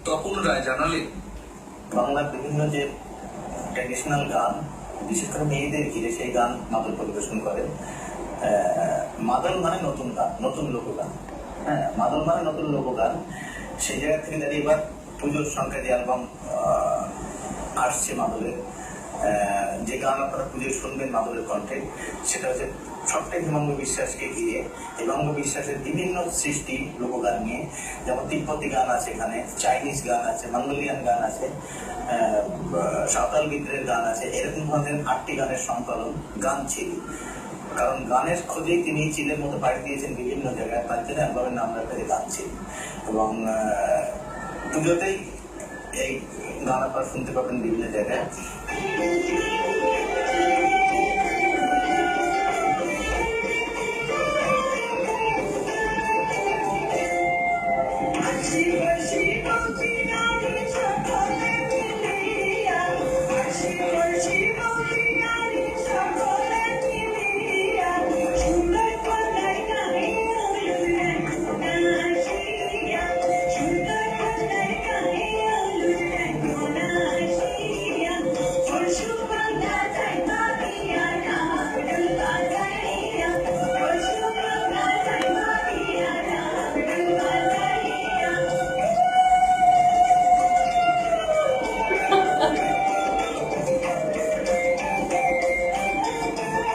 তপন রায় জানালেন, বাংলার বিভিন্ন যে ট্র্যাডিশনাল গান, বিশেষ করে মেয়েদের ঘিরে সেই গান মাদল পরিবেশন করে। মাদল মানে নতুন গান, নতুন লোকগান। হ্যাঁ, মাদল মানে নতুন লোকগান। সেই জায়গা থেকে দাঁড়িয়ে এবার পুজোর সংখ্যা যে অ্যালবাম আসছে মাদলের, যে গান আপনারা পুজোয় শুনবেন মাদলের কণ্ঠে, সেটা হচ্ছে সবটাই হেমাঙ্গ বিশ্বাসকে ঘিরে। হেমাঙ্গ বিশ্বাসের বিভিন্ন সৃষ্টি লোকগান নিয়ে, যেমন তিব্বতী গান আছে, এখানে চাইনিজ গান আছে, মঙ্গোলিয়ান গান আছে, সাঁওতাল বিদ্রোহের গান আছে। এরকম ধরনের 8টি গানের সংকলন গান ছিল। কারণ গানের খোঁজেই তিনি চিলের মতো পাড়ি দিয়েছেন বিভিন্ন জায়গায়, তার জন্য অ্যালবামের নাম রাখা যে গান ছিল। এবং পুজোতেই এই গান আপনারা শুনতে পাবেন বিভিন্ন জায়গায়।